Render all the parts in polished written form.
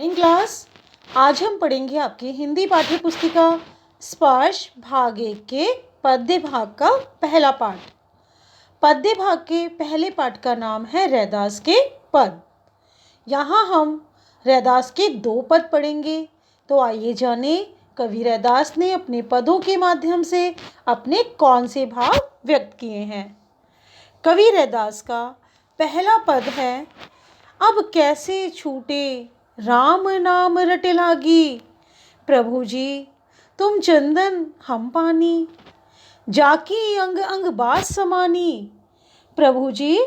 Morning class. आज हम पढ़ेंगे आपकी हिंदी पाठ्य पुस्तिका स्पर्श भाग 1 के पद्य भाग का पहला पाठ। पद्य भाग के पहले पाठ का नाम है रैदास के पद। यहाँ हम रैदास के 2 पद पढ़ेंगे। तो आइए जाने कवि रैदास ने अपने पदों के माध्यम से अपने कौन से भाव व्यक्त किए हैं। कवि रैदास का पहला पद है, अब कैसे छूटे राम नाम रट लागी। प्रभु जी तुम चंदन हम पानी, जाकी अंग अंग बास समानी। प्रभु जी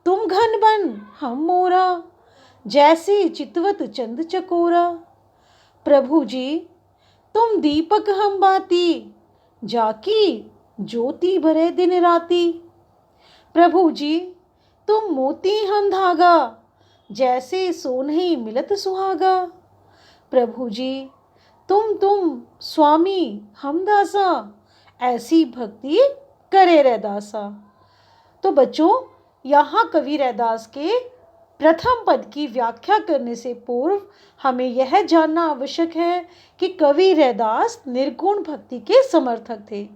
तुम घन बन हम मोरा, जैसे चितवत चंद चकोरा। प्रभु जी तुम दीपक हम बाती, जाकी ज्योति भरे दिन राती। प्रभु जी तुम मोती हम धागा, जैसे सोनहि मिलत सुहागा। प्रभु जी तुम स्वामी हम दासा, ऐसी भक्ति करे रैदासा। तो बच्चों, यहाँ कवि रैदास के प्रथम पद की व्याख्या करने से पूर्व हमें यह जानना आवश्यक है कि कवि रैदास निर्गुण भक्ति के समर्थक थे।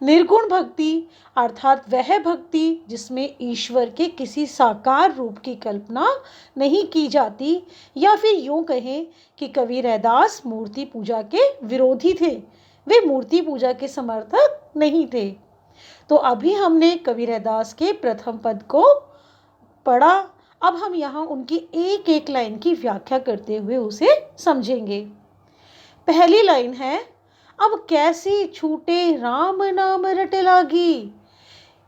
निर्गुण भक्ति अर्थात वह भक्ति जिसमें ईश्वर के किसी साकार रूप की कल्पना नहीं की जाती, या फिर यूं कहें कि कवि रैदास मूर्ति पूजा के विरोधी थे। वे मूर्ति पूजा के समर्थक नहीं थे। तो अभी हमने कवि रैदास के प्रथम पद को पढ़ा। अब हम यहाँ उनकी एक एक लाइन की व्याख्या करते हुए उसे समझेंगे। पहली लाइन है, अब कैसे छूटे राम नाम रट लागी।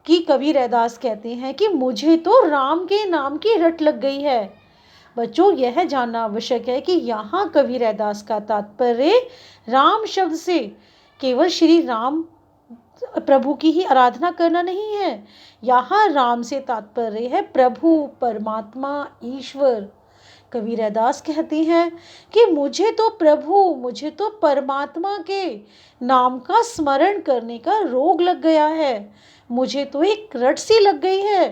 कि कवि रैदास कहते हैं कि मुझे तो राम के नाम की रट लग गई है। बच्चों, यह जानना आवश्यक है कि यहाँ कवि रैदास का तात्पर्य राम शब्द से केवल श्री राम प्रभु की ही आराधना करना नहीं है। यहाँ राम से तात्पर्य है प्रभु, परमात्मा, ईश्वर। कवि रैदास कहते हैं कि मुझे तो प्रभु, मुझे तो परमात्मा के नाम का स्मरण करने का रोग लग गया है। मुझे तो एक रट सी लग गई है।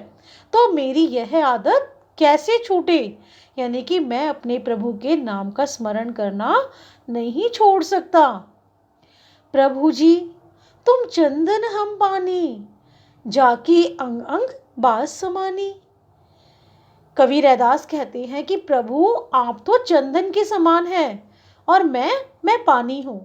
तो मेरी यह आदत कैसे छूटे, यानी कि मैं अपने प्रभु के नाम का स्मरण करना नहीं छोड़ सकता। प्रभु जी तुम चंदन हम पानी, जाकी अंग अंग बास समानी। कवि रैदास कहते हैं कि प्रभु आप तो चंदन के समान हैं और मैं पानी हूँ।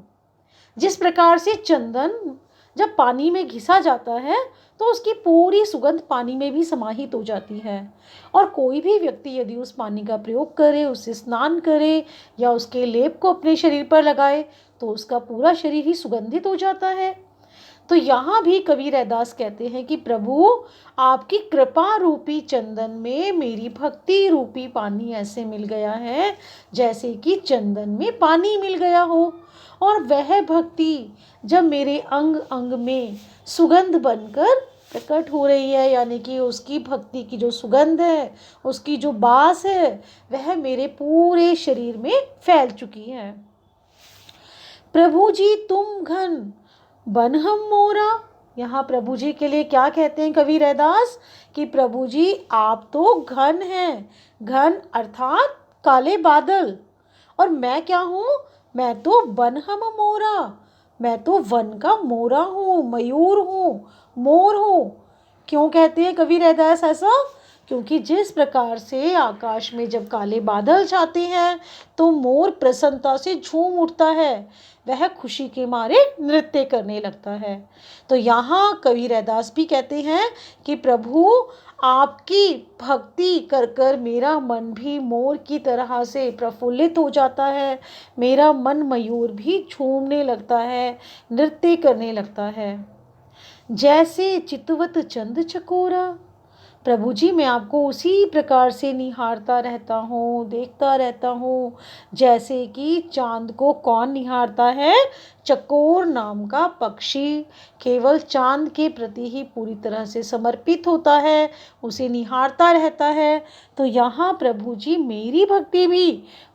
जिस प्रकार से चंदन जब पानी में घिसा जाता है तो उसकी पूरी सुगंध पानी में भी समाहित हो जाती है, और कोई भी व्यक्ति यदि उस पानी का प्रयोग करे, उससे स्नान करे या उसके लेप को अपने शरीर पर लगाए तो उसका पूरा शरीर ही सुगंधित हो जाता है। तो यहाँ भी कवि रैदास कहते हैं कि प्रभु आपकी कृपा रूपी चंदन में मेरी भक्ति रूपी पानी ऐसे मिल गया है जैसे कि चंदन में पानी मिल गया हो, और वह भक्ति जब मेरे अंग अंग में सुगंध बनकर प्रकट हो रही है, यानी कि उसकी भक्ति की जो सुगंध है, उसकी जो बास है, वह मेरे पूरे शरीर में फैल चुकी है। प्रभु जी तुम घन बन हम मोरा। यहाँ प्रभु जी के लिए क्या कहते हैं कवि रैदास कि प्रभु जी आप तो घन हैं। घन अर्थात काले बादल, और मैं क्या हूँ, मैं तो वन हम मोरा, मैं तो वन का मोरा हूँ, मयूर हूँ, मोर हूँ। क्यों कहते हैं कवि रैदास ऐसा? क्योंकि जिस प्रकार से आकाश में जब काले बादल छाते हैं तो मोर प्रसन्नता से झूम उठता है, वह खुशी के मारे नृत्य करने लगता है। तो यहाँ कवि रैदास भी कहते हैं कि प्रभु आपकी भक्ति कर कर मेरा मन भी मोर की तरह से प्रफुल्लित हो जाता है, मेरा मन मयूर भी झूमने लगता है, नृत्य करने लगता है। जैसे चितवत चंद चकोरा। प्रभु जी मैं आपको उसी प्रकार से निहारता रहता हूँ, देखता रहता हूँ जैसे कि चांद को कौन निहारता है? चकोर नाम का पक्षी केवल चांद के प्रति ही पूरी तरह से समर्पित होता है, उसे निहारता रहता है। तो यहाँ प्रभु जी मेरी भक्ति भी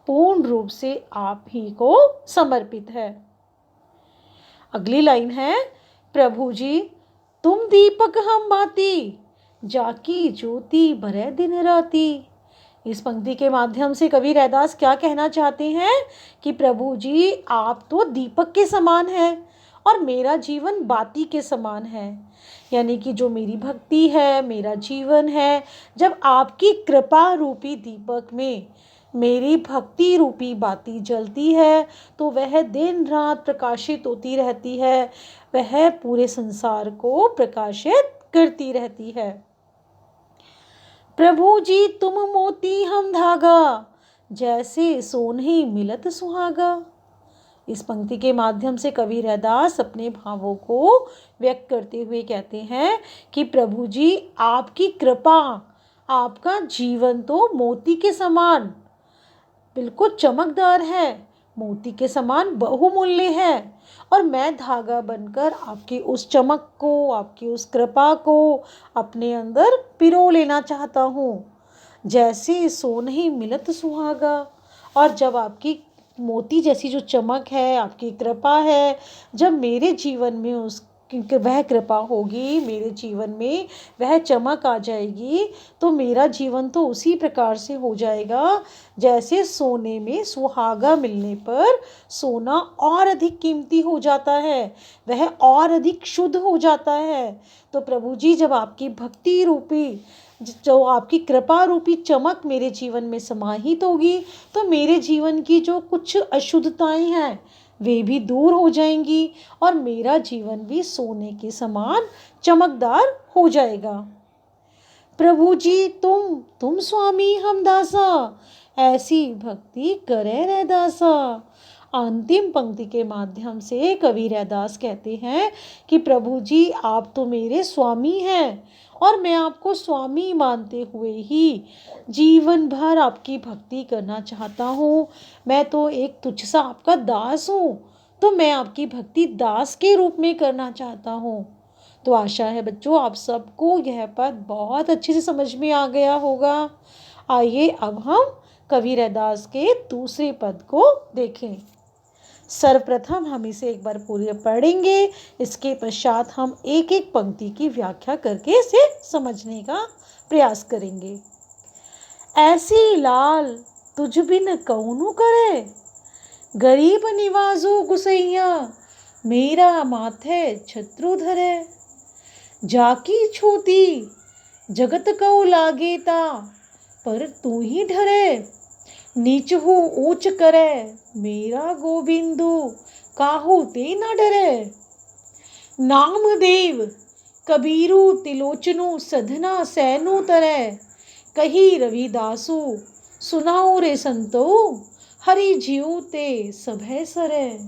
पूर्ण रूप से आप ही को समर्पित है। अगली लाइन है, प्रभु जी तुम दीपक हम बाती, जाकी ज्योति भरे दिन राती। इस पंक्ति के माध्यम से कवि रैदास क्या कहना चाहते हैं कि प्रभु जी आप तो दीपक के समान हैं और मेरा जीवन बाती के समान है। यानी कि जो मेरी भक्ति है, मेरा जीवन है, जब आपकी कृपा रूपी दीपक में मेरी भक्ति रूपी बाती जलती है तो वह दिन रात प्रकाशित होती रहती है, वह पूरे संसार को प्रकाशित करती रहती है। प्रभु जी तुम मोती हम धागा, जैसे सोने मिलत सुहागा। इस पंक्ति के माध्यम से कवि रैदास अपने भावों को व्यक्त करते हुए कहते हैं कि प्रभु जी आपकी कृपा, आपका जीवन तो मोती के समान बिल्कुल चमकदार है, मोती के समान बहुमूल्य है और मैं धागा बनकर आपकी उस चमक को, आपकी उस कृपा को अपने अंदर पिरो लेना चाहता हूँ। जैसे सोने मिलत सुहागा, और जब आपकी मोती जैसी जो चमक है, आपकी कृपा है, जब मेरे जीवन में वह कृपा होगी, मेरे जीवन में वह चमक आ जाएगी, तो मेरा जीवन तो उसी प्रकार से हो जाएगा जैसे सोने में सुहागा मिलने पर सोना और अधिक कीमती हो जाता है, वह और अधिक शुद्ध हो जाता है। तो प्रभु जी जब आपकी भक्ति रूपी, जो आपकी कृपा रूपी चमक मेरे जीवन में समाहित होगी तो मेरे जीवन की जो कुछ अशुद्धताएं हैं वे भी दूर हो जाएंगी और मेरा जीवन भी सोने के समान चमकदार हो जाएगा। प्रभु जी तुम स्वामी हम दासा, ऐसी भक्ति करे रैदासा। अंतिम पंक्ति के माध्यम से कवि रैदास कहते हैं कि प्रभु जी आप तो मेरे स्वामी हैं और मैं आपको स्वामी मानते हुए ही जीवन भर आपकी भक्ति करना चाहता हूँ। मैं तो एक तुच्छ सा आपका दास हूँ, तो मैं आपकी भक्ति दास के रूप में करना चाहता हूँ। तो आशा है बच्चों आप सबको यह पद बहुत अच्छे से समझ में आ गया होगा। आइए अब हम कवि रैदास के दूसरे पद को देखें। सर्वप्रथम हम इसे एक बार पूरे पढ़ेंगे, इसके पश्चात हम एक एक पंक्ति की व्याख्या करके इसे समझने का प्रयास करेंगे। ऐसी लाल तुझ बिन कौनु करे, गरीब निवाजो गुसैया, मेरा माथे छत्रु धरे। जाकी छूती जगत को लागेता, पर तू ही ढरे। नीच हो ऊंच करे, मेरा गोविंदु, काहू ते न डरे। नाम देव कबीरू तिलोचनु, सधना सैनु तरे। कही रविदासु सुनाओ रे संतो, हरि जीव ते सभय सरे।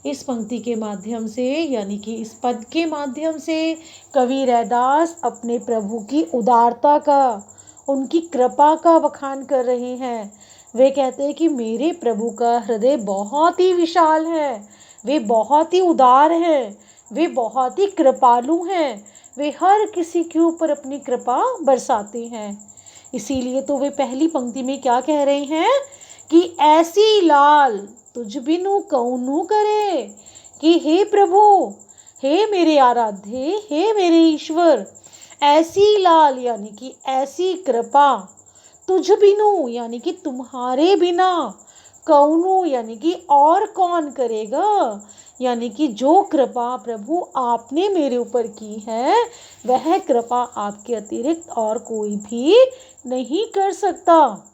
इस पंक्ति के माध्यम से यानी कि इस पद के माध्यम से कवि रैदास अपने प्रभु की उदारता का, उनकी कृपा का बखान कर रहे हैं। वे कहते हैं कि मेरे प्रभु का हृदय बहुत ही विशाल है, वे बहुत ही उदार हैं, वे बहुत ही कृपालु हैं, वे हर किसी के ऊपर अपनी कृपा बरसाते हैं। इसीलिए तो वे पहली पंक्ति में क्या कह रहे हैं कि ऐसी लाल तुझ बिनु कौनु करे, कि हे प्रभु, हे मेरे आराध्य, हे मेरे ईश्वर, ऐसी लाल यानी कि ऐसी कृपा, तुझ बिनु यानी कि तुम्हारे बिना, कौनु यानी कि और कौन करेगा, यानी कि जो कृपा प्रभु आपने मेरे ऊपर की है वह कृपा आपके अतिरिक्त और कोई भी नहीं कर सकता।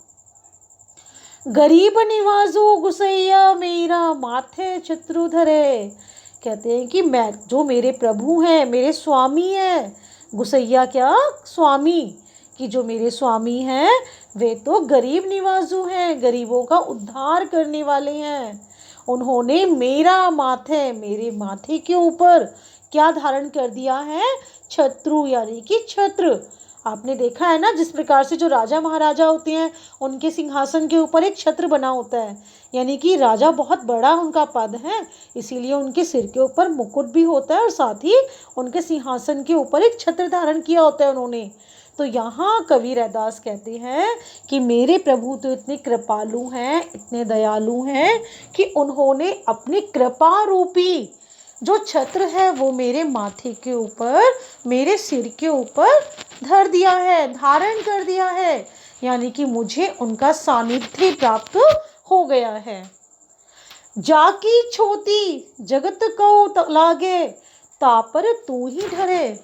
गरीब निवाजो गुसैया, मेरा माथे छत्रु धरे। कहते हैं कि मैं, जो मेरे प्रभु हैं, मेरे स्वामी हैं, गुसैया क्या, स्वामी, कि जो मेरे स्वामी हैं वे तो गरीब निवाजू हैं, गरीबों का उद्धार करने वाले हैं। उन्होंने मेरा माथे, मेरे माथे के ऊपर क्या धारण कर दिया है, छत्रु यानी कि छत्र। आपने देखा है ना, जिस प्रकार से जो राजा महाराजा होते हैं उनके सिंहासन के ऊपर एक छत्र बना होता है, यानी कि राजा बहुत बड़ा उनका पद है, इसीलिए उनके सिर के ऊपर मुकुट भी होता है और साथ ही उनके सिंहासन के ऊपर एक छत्र धारण किया होता है उन्होंने। तो यहाँ कवि रैदास कहते हैं कि मेरे प्रभु तो इतने कृपालु हैं, इतने दयालु हैं कि उन्होंने अपनी कृपा रूपी जो छत्र है वो मेरे माथे के ऊपर, मेरे सिर के ऊपर धर दिया है, धारण कर दिया है। यानी कि मुझे उनका सानिध्य प्राप्त हो गया है। जाकी छोटी जगत को लागे, तापर तू ही ढरे।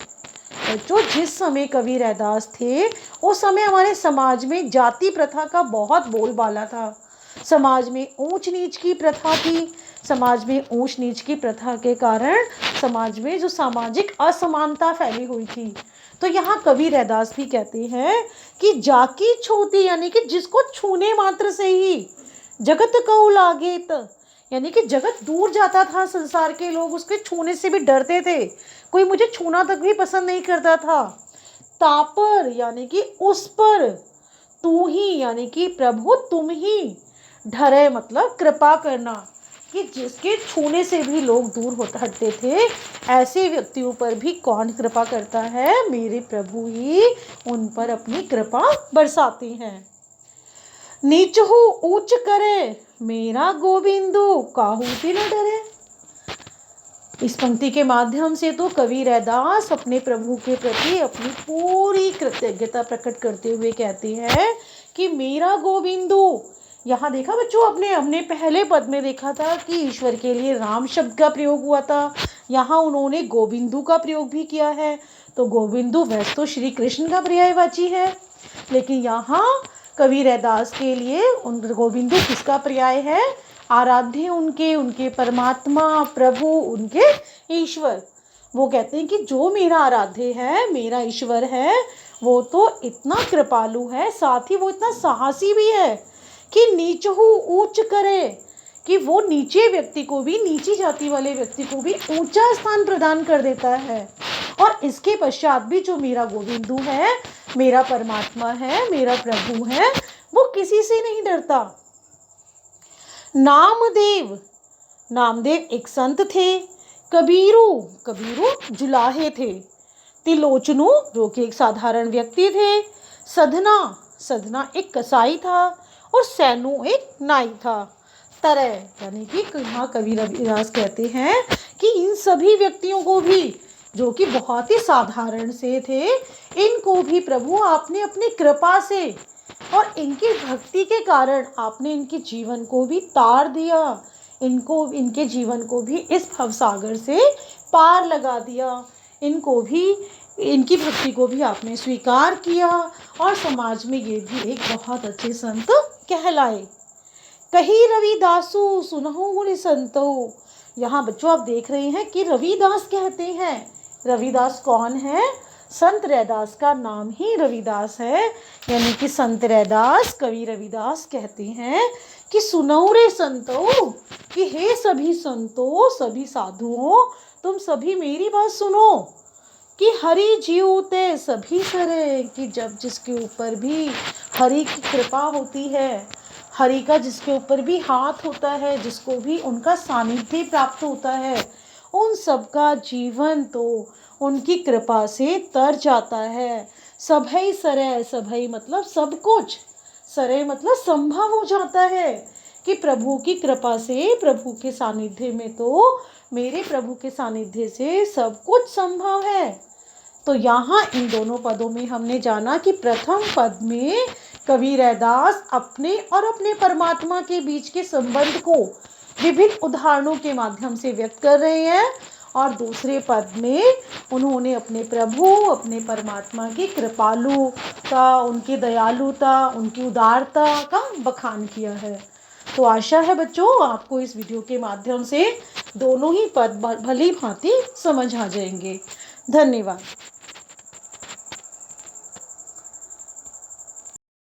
बच्चों, जिस समय कवि रैदास थे उस समय हमारे समाज में जाति प्रथा का बहुत बोलबाला था। समाज में ऊंच नीच की प्रथा थी। समाज में ऊंच नीच की प्रथा के कारण समाज में जो सामाजिक असमानता फैली हुई थी। तो यहाँ कवि रैदास भी कहते हैं कि जाकी छोटी, यानी कि जिसको छूने मात्र से ही जगत कऊ लागेत, यानी कि जगत दूर जाता था, संसार के लोग उसके छूने से भी डरते थे, कोई मुझे छूना तक भी पसंद नहीं करता था। तापर, यानी कि उस पर, तू ही, यानी कि प्रभु तुम ही, ढरे मतलब कृपा करना, कि जिसके छूने से भी लोग दूर हटते थे, ऐसे व्यक्तियों पर भी कौन कृपा करता है? मेरे प्रभु ही उन पर अपनी कृपा बरसाते हैं। नीचहु ऊंच करे, मेरा गोविंदु काहू से न डरे। इस पंक्ति के माध्यम से तो कवि रैदास अपने प्रभु के प्रति अपनी पूरी कृतज्ञता प्रकट करते हुए कहते हैं कि मेरा गोविंदु। यहाँ देखा बच्चों, हमने पहले पद में देखा था कि ईश्वर के लिए राम शब्द का प्रयोग हुआ था। यहाँ उन्होंने गोविंदु का प्रयोग भी किया है। तो गोविंदु वैसे तो श्री कृष्ण का पर्यायवाची है, लेकिन यहाँ कवि रैदास के लिए उन गोविंदु किसका पर्याय है? आराध्य उनके परमात्मा, प्रभु, उनके ईश्वर। वो कहते हैं कि जो मेरा आराध्य है, मेरा ईश्वर है, वो तो इतना कृपालु है, साथ ही वो इतना साहसी भी है कि नीचहु ऊंच करे, कि वो नीचे व्यक्ति को भी, नीची जाति वाले व्यक्ति को भी ऊंचा स्थान प्रदान कर देता है। और इसके पश्चात भी जो मेरा गोविंदु है, मेरा परमात्मा है, मेरा प्रभु है, वो किसी से नहीं डरता। नामदेव एक संत थे। कबीरू जुलाहे थे। तिलोचनु जो कि एक साधारण व्यक्ति थे। सधना एक कसाई था। और सैनु एक नाई था। तरह, यानी कि यहाँ कवि रविदास कहते हैं कि इन सभी व्यक्तियों को भी, जो कि बहुत ही साधारण से थे, इनको भी प्रभु आपने अपनी कृपा से और इनकी भक्ति के कारण आपने इनके जीवन को भी तार दिया, इनके जीवन को भी इस भवसागर से पार लगा दिया, इनको भी, इनकी भक्ति को भी आपने स्वीकार किया और समाज में ये भी एक बहुत अच्छे संत कहलाए। कही रविदासु सुनहु गुण संतो। यहाँ बच्चों आप देख रहे हैं कि रविदास कहते हैं। रविदास कौन है? संत रैदास का नाम ही रविदास है। यानी कि संत रैदास, कवि रविदास कहते हैं कि सुनहु रे संतो, कि हे सभी संतों, सभी साधुओं, तुम सभी मेरी बात सुनो कि हरि जीवते सभी सरे, कि जब जिसके ऊपर भी हरि की कृपा होती है, हरि का जिसके ऊपर भी हाथ होता है, जिसको भी उनका सानिध्य प्राप्त होता है, उन सबका जीवन तो उनकी कृपा से तर जाता है। सभई सरे, सभई मतलब सब कुछ, सरे मतलब संभव हो जाता है कि प्रभु की कृपा से, प्रभु के सानिध्य में तो, मेरे प्रभु के सानिध्य से सब कुछ संभव है। तो यहाँ इन दोनों पदों में हमने जाना कि प्रथम पद में कवि रैदास अपने और अपने परमात्मा के बीच के संबंध को विभिन्न उदाहरणों के माध्यम से व्यक्त कर रहे हैं, और दूसरे पद में उन्होंने अपने प्रभु, अपने परमात्मा की कृपालुता, उनकी दयालुता, उनकी उदारता का बखान किया है। तो आशा है बच्चों आपको इस वीडियो के माध्यम से दोनों ही पद भली भांति समझ आ जाएंगे। धन्यवाद।